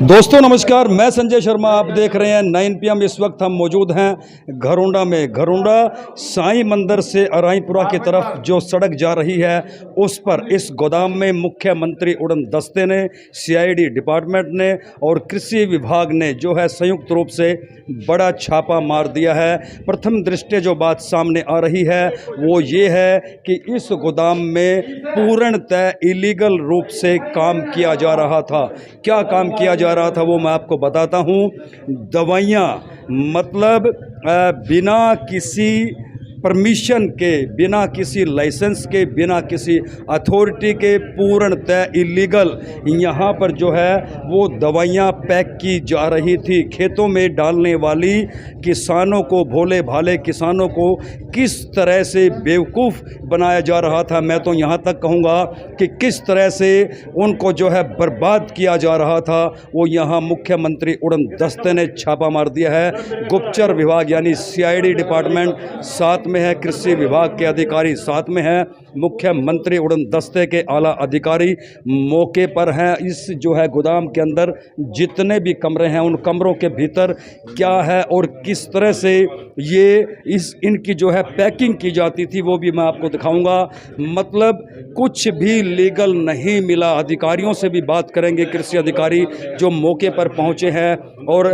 दोस्तों नमस्कार, मैं संजय शर्मा। आप देख रहे हैं 9 PM। इस वक्त हम मौजूद हैं घरोंडा में। घरोंडा साईं मंदिर से अराईपुरा की तरफ जो सड़क जा रही है उस पर इस गोदाम में मुख्यमंत्री उड़न दस्ते ने, CID डिपार्टमेंट ने और कृषि विभाग ने जो है संयुक्त रूप से बड़ा छापा मार दिया है। प्रथम दृष्टया जो बात सामने आ रही है वो ये है कि इस गोदाम में पूर्णतः इलीगल रूप से काम किया जा रहा था। क्या काम किया जा रहा था वो मैं आपको बताता हूँ। दवाइयाँ मतलब बिना किसी परमिशन के, बिना किसी लाइसेंस के, बिना किसी अथॉरिटी के पूर्णतः इलीगल यहाँ पर जो है वो दवाइयाँ पैक की जा रही थी। खेतों में डालने वाली किसानों को, भोले भाले किसानों को किस तरह से बेवकूफ़ बनाया जा रहा था। मैं तो यहाँ तक कहूँगा कि किस तरह से उनको जो है बर्बाद किया जा रहा था, वो यहाँ मुख्यमंत्री उड़न दस्ते ने छापा मार दिया है। गुप्तचर विभाग यानी CID डिपार्टमेंट साथ में है, कृषि विभाग के अधिकारी साथ में है, मुख्यमंत्री उड़न दस्ते के आला अधिकारी मौके पर हैं। इस जो है गोदाम के अंदर जितने भी कमरे हैं उन कमरों के भीतर क्या है और किस तरह से ये इनकी जो है पैकिंग की जाती थी वो भी मैं आपको दिखाऊंगा। मतलब कुछ भी लीगल नहीं मिला। अधिकारियों से भी बात करेंगे, कृषि अधिकारी जो मौके पर पहुंचे हैं, और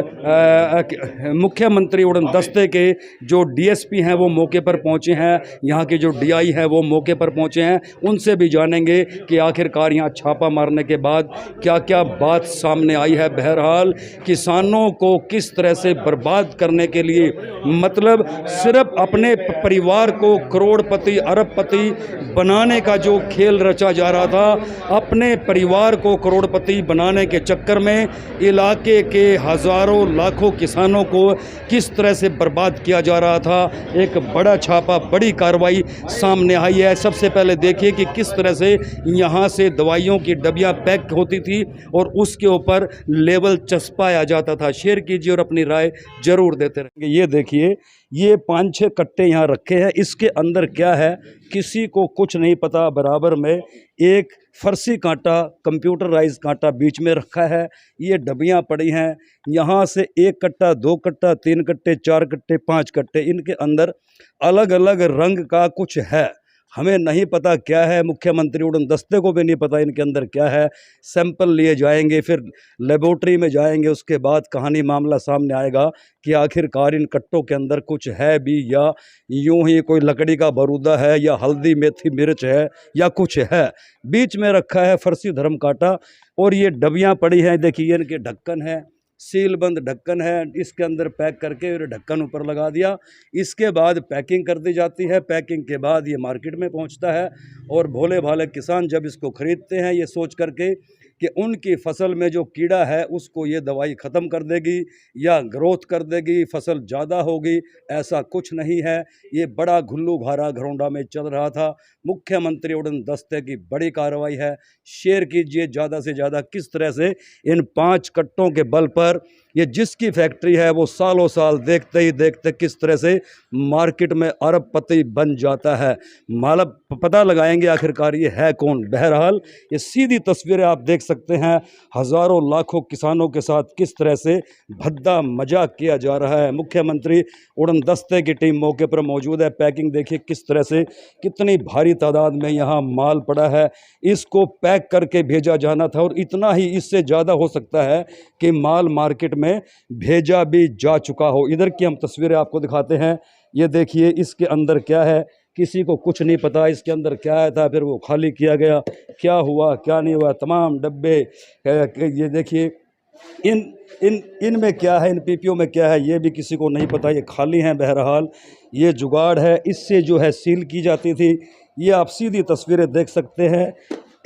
मुख्यमंत्री उड़न दस्ते के जो DSP हैं वो मौके पर पहुंचे हैं, यहाँ के जो DI है वो मौके पर पहुंचे हैं। उनसे भी जानेंगे कि आखिरकार यहाँ छापा मारने के बाद क्या क्या बात सामने आई है। बहरहाल किसानों को किस तरह से बर्बाद करने के लिए, मतलब सिर्फ अपने परिवार को करोड़पति अरबपति बनाने का जो खेल रचा जा रहा था, अपने परिवार को करोड़पति बनाने के चक्कर में इलाके के हज़ारों लाखों किसानों को किस तरह से बर्बाद किया जा रहा था। एक बड़ा छापा, बड़ी कार्रवाई सामने आई है। सबसे पहले देखिए कि किस तरह से यहाँ से दवाइयों की डबियाँ पैक होती थी और उसके ऊपर लेबल चस्पाया जाता था। शेयर कीजिए और अपनी राय जरूर देते रहेंगे। ये देखिए, ये 5-6 कट्टे यहाँ रखे हैं। इसके अंदर क्या है किसी को कुछ नहीं पता। बराबर में एक फर्सी कांटा, कंप्यूटराइज कांटा बीच में रखा है। ये डबियाँ पड़ी हैं। यहाँ से 1 कट्टा, 2 कट्टा, 3 कट्टे, 4 कट्टे, 5 कट्टे, इनके अंदर अलग अलग रंग का कुछ है। हमें नहीं पता क्या है, मुख्यमंत्री उड़न दस्ते को भी नहीं पता इनके अंदर क्या है। सैंपल लिए जाएंगे, फिर लेबोरेटरी में जाएंगे, उसके बाद कहानी मामला सामने आएगा कि आखिरकार इन कट्टों के अंदर कुछ है भी या यूं ही कोई लकड़ी का बारूदा है या हल्दी मेथी मिर्च है या कुछ है। बीच में रखा है फर्सी धर्म कांटा और ये डबियाँ पड़ी हैं। देखिए इनके ढक्कन है, सील बंद ढक्कन है। इसके अंदर पैक करके और ढक्कन ऊपर लगा दिया। इसके बाद पैकिंग कर दी जाती है। पैकिंग के बाद ये मार्केट में पहुंचता है और भोले भाले किसान जब इसको खरीदते हैं ये सोच करके कि उनकी फसल में जो कीड़ा है उसको ये दवाई ख़त्म कर देगी या ग्रोथ कर देगी, फसल ज़्यादा होगी, ऐसा कुछ नहीं है। ये बड़ा घुल्लू घारा घरोंडा में चल रहा था। मुख्यमंत्री उड़न दस्ते की बड़ी कार्रवाई है। शेयर कीजिए ज़्यादा से ज़्यादा किस तरह से इन 5 कट्टों के बल पर ये जिसकी फैक्ट्री है वो सालों साल देखते ही देखते किस तरह से मार्केट में अरबपति बन जाता है। मालब पता लगाएंगे आखिरकार ये है कौन। बहरहाल ये सीधी तस्वीरें आप देख सकते हैं। हज़ारों लाखों किसानों के साथ किस तरह से भद्दा मजाक किया जा रहा है। मुख्यमंत्री उड़न दस्ते की टीम मौके पर मौजूद है। पैकिंग देखिए किस तरह से, कितनी भारी तादाद में यहाँ माल पड़ा है। इसको पैक करके भेजा जाना था और इतना ही, इससे ज़्यादा हो सकता है कि माल मार्केट में भेजा भी जा चुका हो। इधर की हम तस्वीरें आपको दिखाते हैं। ये देखिए इसके अंदर क्या है, किसी को कुछ नहीं पता इसके अंदर क्या आया था, फिर वो खाली किया गया, क्या हुआ क्या नहीं हुआ। तमाम डब्बे, ये देखिए इनमें क्या है, इन PPO में क्या है ये भी किसी को नहीं पता, ये खाली हैं। बहरहाल ये जुगाड़ है, इससे जो है सील की जाती थी। ये आप सीधी तस्वीरें देख सकते हैं।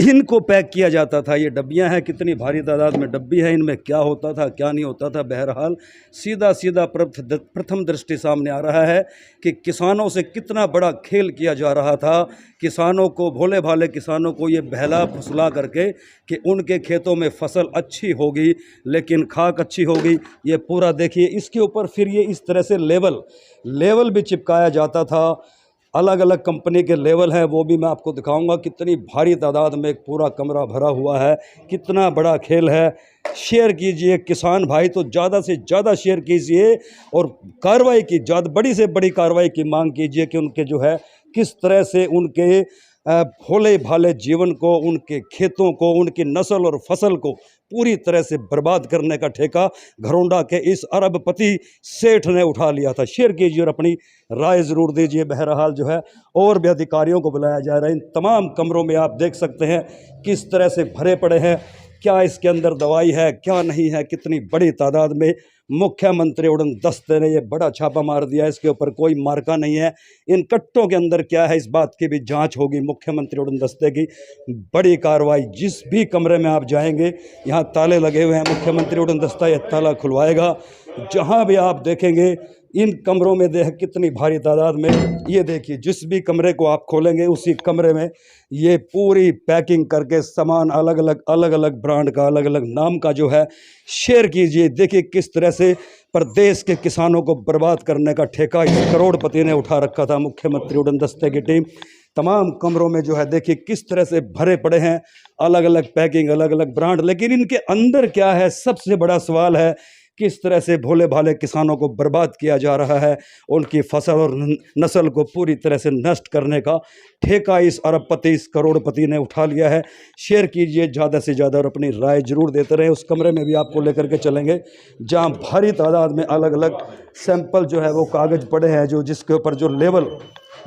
इनको पैक किया जाता था। ये डब्बियां हैं, कितनी भारी तादाद में डब्बी है, इनमें क्या होता था क्या नहीं होता था। बहरहाल सीधा सीधा प्रथम दृष्टि सामने आ रहा है कि किसानों से कितना बड़ा खेल किया जा रहा था। किसानों को, भोले भाले किसानों को ये बहला फुसला करके कि उनके खेतों में फसल अच्छी होगी लेकिन खाक अच्छी होगी। ये पूरा देखिए, इसके ऊपर फिर ये इस तरह से लेवल भी चिपकाया जाता था। अलग अलग कंपनी के लेवल हैं, वो भी मैं आपको दिखाऊंगा। कितनी भारी तादाद में एक पूरा कमरा भरा हुआ है, कितना बड़ा खेल है। शेयर कीजिए किसान भाई, तो ज़्यादा से ज़्यादा शेयर कीजिए और कार्रवाई की, ज़्यादा बड़ी से बड़ी कार्रवाई की मांग कीजिए कि उनके जो है किस तरह से उनके भोले भाले जीवन को, उनके खेतों को, उनकी नस्ल और फसल को पूरी तरह से बर्बाद करने का ठेका घरौंडा के इस अरबपति सेठ ने उठा लिया था। शेयर कीजिए और अपनी राय ज़रूर दीजिए। बहरहाल जो है और भी अधिकारियों को बुलाया जा रहा है। इन तमाम कमरों में आप देख सकते हैं किस तरह से भरे पड़े हैं, क्या इसके अंदर दवाई है, क्या नहीं है। कितनी बड़ी तादाद में मुख्यमंत्री उड़न दस्ते ने ये बड़ा छापा मार दिया। इसके ऊपर कोई मार्का नहीं है। इन कट्टों के अंदर क्या है, इस बात की भी जांच होगी। मुख्यमंत्री उड़न दस्ते की बड़ी कार्रवाई। जिस भी कमरे में आप जाएंगे, यहाँ ताले लगे हुए हैं, मुख्यमंत्री उड़न दस्ता ये ताला खुलवाएगा। जहाँ भी आप देखेंगे इन कमरों में देख कितनी भारी तादाद में, ये देखिए जिस भी कमरे को आप खोलेंगे उसी कमरे में ये पूरी पैकिंग करके सामान अलग अलग ब्रांड का, अलग अलग नाम का जो है। शेयर कीजिए, देखिए किस तरह से प्रदेश के किसानों को बर्बाद करने का ठेका इस करोड़पति ने उठा रखा था। मुख्यमंत्री उड़न दस्ते की टीम तमाम कमरों में जो है देखिए किस तरह से भरे पड़े हैं, अलग अलग पैकिंग, अलग अलग ब्रांड। लेकिन इनके अंदर क्या है, सबसे बड़ा सवाल है किस तरह से भोले भाले किसानों को बर्बाद किया जा रहा है। उनकी फसल और नस्ल को पूरी तरह से नष्ट करने का ठेका इस अरबपति, इस करोड़पति ने उठा लिया है। शेयर कीजिए ज़्यादा से ज़्यादा और अपनी राय ज़रूर देते रहें। उस कमरे में भी आपको लेकर के चलेंगे जहां भारी तादाद में अलग अलग सैंपल जो है वो कागज़ पड़े हैं, जो जिसके ऊपर जो लेवल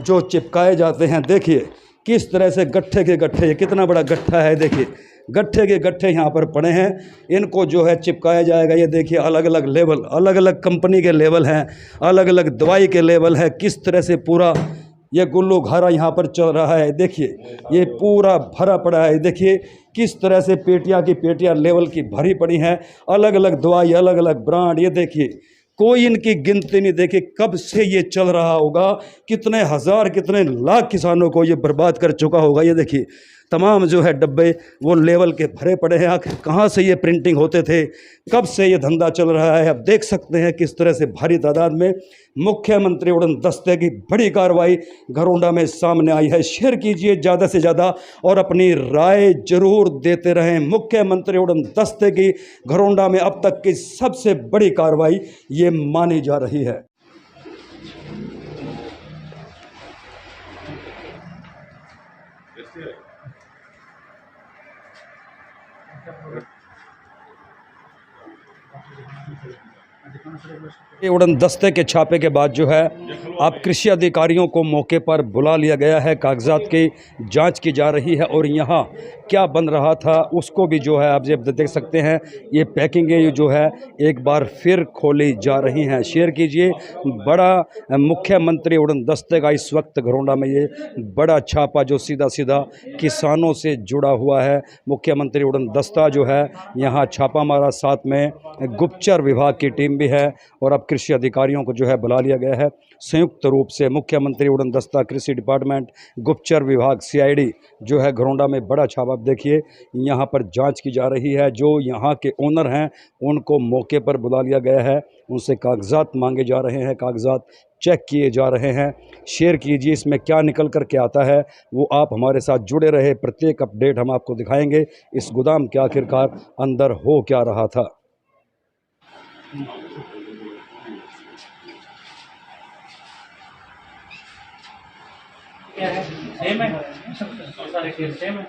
जो चिपकाए जाते हैं। देखिए किस तरह से गट्ठे के गट्ठे, ये कितना बड़ा गट्ठा है, देखिए गट्ठे के गट्ठे यहाँ पर पड़े हैं। इनको जो है चिपकाया जाएगा। ये देखिए अलग अलग लेवल, अलग अलग कंपनी के लेवल हैं, अलग अलग दवाई के लेवल है। किस तरह से पूरा ये गुल्लू घारा यहाँ पर चल रहा है। देखिए ये पूरा भरा पड़ा है। देखिए किस तरह से पेटियाँ की पेटियाँ लेवल की भरी पड़ी हैं, अलग अलग दवाई, अलग अलग ब्रांड। ये देखिए कोई इनकी गिनती नहीं। देखिए कब से ये चल रहा होगा, कितने हज़ार कितने लाख किसानों को ये बर्बाद कर चुका होगा। ये देखिए तमाम जो है डब्बे वो लेवल के भरे पड़े हैं। आखिर कहाँ से ये प्रिंटिंग होते थे, कब से ये धंधा चल रहा है। अब देख सकते हैं किस तरह से भारी तादाद में मुख्यमंत्री उड़न दस्ते की बड़ी कार्रवाई घरौंडा में सामने आई है। शेयर कीजिए ज़्यादा से ज़्यादा और अपनी राय जरूर देते रहें। मुख्यमंत्री उड़न दस्ते की घरौंडा में अब तक की सबसे बड़ी कार्रवाई ये मानी जा रही है। उड़न दस्ते के छापे के बाद जो है अब कृषि अधिकारियों को मौके पर बुला लिया गया है। कागजात की जांच की जा रही है और यहाँ क्या बन रहा था उसको भी जो है आप जब देख सकते हैं। ये पैकिंगें जो है एक बार फिर खोली जा रही हैं। शेयर कीजिए। बड़ा मुख्यमंत्री उड़न दस्ते का इस वक्त घरौंडा में ये बड़ा छापा जो सीधा सीधा किसानों से जुड़ा हुआ है। मुख्यमंत्री उड़न दस्ता जो है यहाँ छापा मारा, साथ में गुप्तचर विभाग की टीम भी है और अब कृषि अधिकारियों को जो है बुला लिया गया है। संयुक्त रूप से मुख्यमंत्री उड़न दस्ता, कृषि डिपार्टमेंट, गुप्तचर विभाग, सीआईडी जो है घरौंडा में बड़ा छापा। देखिए यहाँ पर जांच की जा रही है। जो यहाँ के ओनर हैं उनको मौके पर बुला लिया गया है, उनसे कागजात मांगे जा रहे हैं, कागजात चेक किए जा रहे हैं। शेयर कीजिए, इसमें क्या निकल कर के आता है वो आप हमारे साथ जुड़े रहे। प्रत्येक अपडेट हम आपको दिखाएंगे। इस गोदाम के आखिरकार अंदर हो क्या रहा था। क्या है सेम है, सारे खेल सेम है।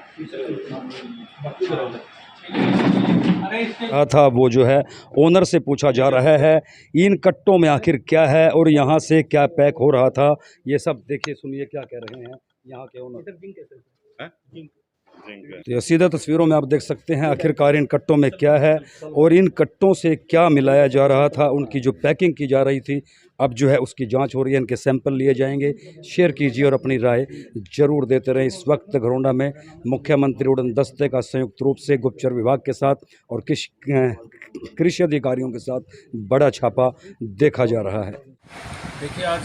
था वो जो है ओनर से पूछा जा रहा है इन कट्टों में आखिर क्या है और यहाँ से क्या पैक हो रहा था। ये सब देखिए, सुनिए क्या कह रहे हैं यहाँ के ओनर। तो सीधा तस्वीरों में आप देख सकते हैं आखिरकार इन कट्टों में क्या है और इन कट्टों से क्या मिलाया जा रहा था। उनकी जो पैकिंग की जा रही थी अब जो है उसकी जांच हो रही है, इनके सैंपल लिए जाएंगे। शेयर कीजिए और अपनी राय जरूर देते रहें। इस वक्त घरौंडा में मुख्यमंत्री उड़न दस्ते का संयुक्त रूप से गुप्तचर विभाग के साथ और कृषि अधिकारियों के साथ बड़ा छापा देखा जा रहा है। देखिए आज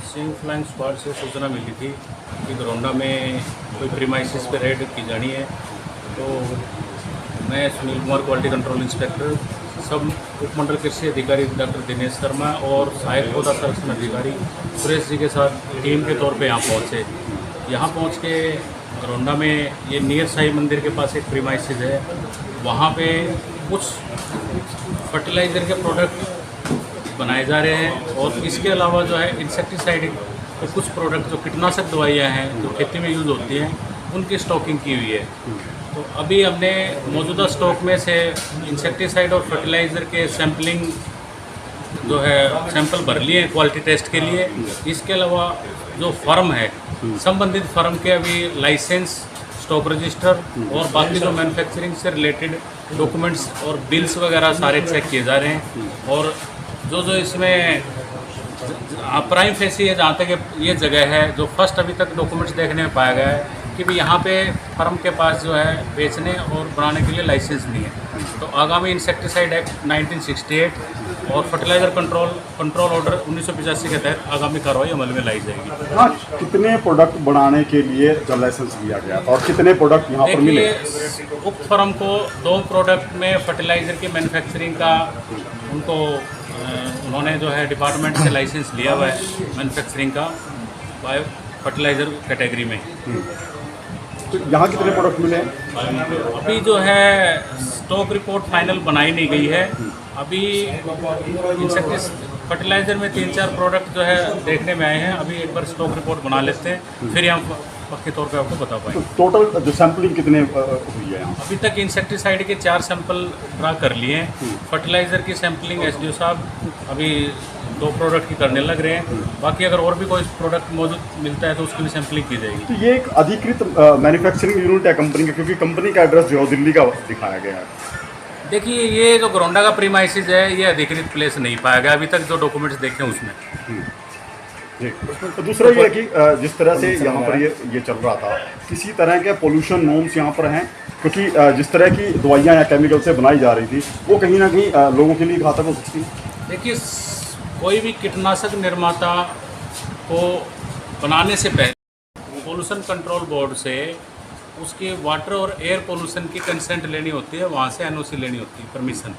सिंह फ्लाइंग स्क्वाड से सूचना मिली थी कि घरौंडा में कोई प्रीमाइसिस पे रेड की जानी है। तो मैं Sunil Kumar, quality control inspector, सब उपमंडल कृषि अधिकारी डॉक्टर दिनेश शर्मा और सहायक पौधा संरक्षण अधिकारी सुरेश जी के साथ टीम के तौर पे यहाँ पहुँचे। यहाँ पहुँच के रोंडा में ये नियर साई मंदिर के पास एक प्रीमाइसिस है, वहाँ पे कुछ फर्टिलाइज़र के प्रोडक्ट बनाए जा रहे हैं और इसके अलावा जो है इंसेक्टिसाइड के कुछ प्रोडक्ट जो कीटनाशक दवाइयाँ हैं जो खेती में यूज़ होती हैं उनकी स्टॉकिंग की हुई है। तो अभी हमने मौजूदा स्टॉक में से इंसेक्टिसाइड और फर्टिलाइज़र के सैम्पलिंग जो है सैंपल भर लिए हैं क्वालिटी टेस्ट के लिए। इसके अलावा जो फर्म है संबंधित फर्म के अभी लाइसेंस, स्टॉक रजिस्टर और बाकी जो मैन्युफैक्चरिंग से रिलेटेड डॉक्यूमेंट्स और बिल्स वगैरह सारे चेक किए जा रहे हैं। और जो इसमें प्राइम फेसी है, जहाँ तक ये जगह है जो फर्स्ट अभी तक डॉक्यूमेंट्स देखने में पाया गया है कि भी यहाँ पे फर्म के पास जो है बेचने और बनाने के लिए लाइसेंस नहीं है। तो आगामी इंसेक्टिसाइड एक्ट 1968 और फर्टिलाइज़र कंट्रोल ऑर्डर 1985 के तहत आगामी कार्रवाई अमल में लाई जाएगी। हाँ, कितने प्रोडक्ट बनाने के लिए जो लाइसेंस दिया गया और कितने प्रोडक्ट यहाँ पर मिले? उक्त फर्म को 2 प्रोडक्ट में फर्टिलाइज़र की मैन्युफैक्चरिंग का उन्होंने जो है डिपार्टमेंट से लाइसेंस लिया हुआ है मैन्युफैक्चरिंग का बायो फर्टिलाइज़र कैटेगरी में। तो यहाँ कितने प्रोडक्ट मिले? अभी जो है स्टॉक रिपोर्ट फाइनल बनाई नहीं गई है। अभी फर्टिलाइज़र में 3-4 प्रोडक्ट जो है देखने में आए हैं। अभी एक बार स्टॉक रिपोर्ट बना लेते हैं, फिर हम पक्के तौर पे आपको बता पाएंगे। तो टोटल जो सैम्पलिंग कितने हुई है यहाँ? अभी तक इंसेक्टिसाइड के 4 सैंपल ड्रा कर लिए हैं। फर्टिलाइज़र की सैंपलिंग एसडीओ साहब अभी 2 प्रोडक्ट की करने लग रहे हैं। बाकी अगर और भी कोई प्रोडक्ट मौजूद मिलता है तो उसकी भी सैंपलिंग की जाएगी। तो ये एक अधिकृत मैन्युफैक्चरिंग यूनिट है कंपनी का, क्योंकि कंपनी का एड्रेस जो है दिल्ली का दिखाया गया है। देखिए, ये जो गरोंडा का प्रीमाइसिस है ये अधिकृत प्लेस नहीं पाया गया अभी तक जो डॉक्यूमेंट्स देखे उसमें। जी। तो दूसरा ये है कि जिस तरह से यहाँ पर ये चल रहा था, किसी तरह के पोल्यूशन नॉर्म्स यहाँ पर हैं? क्योंकि जिस तरह की दवाइयाँ या केमिकल से बनाई जा रही थी वो कहीं ना कहीं लोगों के लिए घातक हो सकती है। देखिए, कोई भी कीटनाशक निर्माता को बनाने से पहले पोल्यूशन कंट्रोल बोर्ड से उसके वाटर और एयर पोल्यूशन की कंसेंट लेनी होती है, वहाँ से एनओसी लेनी होती है, परमिशन,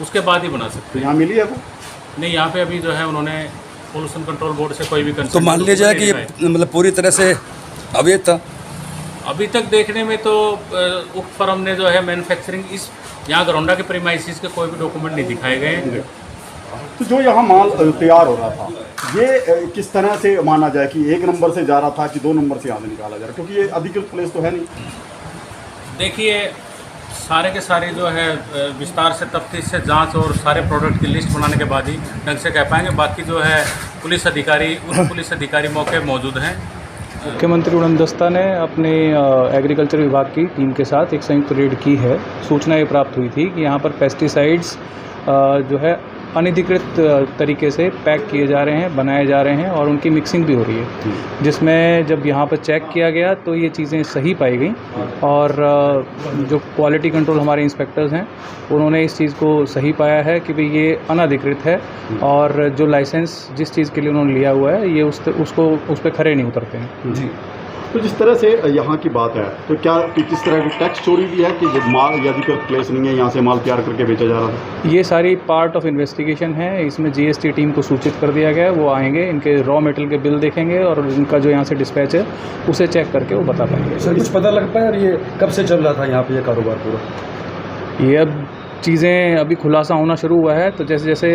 उसके बाद ही बना सकते हैं। यहाँ मिली है वो? नहीं, यहाँ पे अभी जो है उन्होंने पोल्यूशन कंट्रोल बोर्ड से कोई भी कंसेंट। तो मान लिया जाए कि ये मतलब पूरी तरह से अवैध था। अभी तक देखने में तो उक्त फर्म ने जो है मैन्युफैक्चरिंग इस यहाँ गरोंडा के प्रीमाइसिस के कोई भी डॉक्यूमेंट नहीं दिखाए गए हैं। तो जो यहाँ माल तैयार हो रहा था ये किस तरह से माना जाए कि 1 नंबर से जा रहा था कि 2 नंबर से यहाँ से निकाला जा रहा है, क्योंकि ये अधिकृत प्लेस तो है नहीं। देखिए, सारे के सारे जो है विस्तार से तफ्तीश से जांच और सारे प्रोडक्ट की लिस्ट बनाने के बाद ही ढंग से कह पाएंगे। बाकी जो है पुलिस अधिकारी मौके मौजूद हैं। मुख्यमंत्री उड़न दस्ता ने अपने एग्रीकल्चर विभाग की टीम के साथ एक संयुक्त रेड की है। सूचना ये प्राप्त हुई थी कि यहाँ पर पेस्टिसाइड्स जो है अनधिकृत तरीके से पैक किए जा रहे हैं, बनाए जा रहे हैं और उनकी मिक्सिंग भी हो रही है, जिसमें जब यहाँ पर चेक किया गया तो ये चीज़ें सही पाई गई और जो क्वालिटी कंट्रोल हमारे इंस्पेक्टर्स हैं उन्होंने इस चीज़ को सही पाया है कि भाई ये अनधिकृत है और जो लाइसेंस जिस चीज़ के लिए उन्होंने लिया हुआ है ये उस पर खरे नहीं उतरते हैं। जी। तो जिस तरह से यहाँ की बात है तो क्या किस तरह की टैक्स चोरी भी है कि जो माल या अधिकृत प्लेस नहीं है यहाँ से माल तैयार करके बेचा जा रहा है? ये सारी पार्ट ऑफ इन्वेस्टिगेशन है। इसमें जीएसटी टीम को सूचित कर दिया गया है, वो आएंगे, इनके रॉ मटेरियल के बिल देखेंगे और इनका जो यहाँ से डिस्पैच है उसे चेक करके वो बता पाएंगे। सर कुछ पता लग पाया और ये कब से चल रहा था यहाँ पे ये कारोबार पूरा? ये अब चीज़ें अभी खुलासा होना शुरू हुआ है, तो जैसे जैसे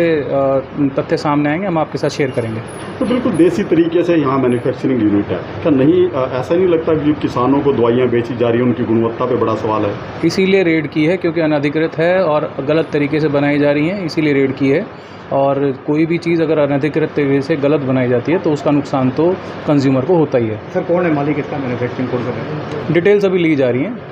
तथ्य सामने आएंगे हम आपके साथ शेयर करेंगे। तो बिल्कुल देसी तरीके से यहाँ मैन्युफैक्चरिंग यूनिट है, क्या नहीं ऐसा नहीं लगता कि किसानों को दवाइयाँ बेची जा रही हैं उनकी गुणवत्ता पे बड़ा सवाल है? इसीलिए रेड की है क्योंकि अनधिकृत है और गलत तरीके से बनाई जा रही हैं, इसीलिए रेड की है। और कोई भी चीज़ अगर अनधिकृत तरीके से गलत बनाई जाती है तो उसका नुकसान तो कंज्यूमर को होता ही है। सर कौन है मालिक इसका, मैन्युफैक्चरिंग कौन कर रहा है? डिटेल्स अभी ली जा रही हैं।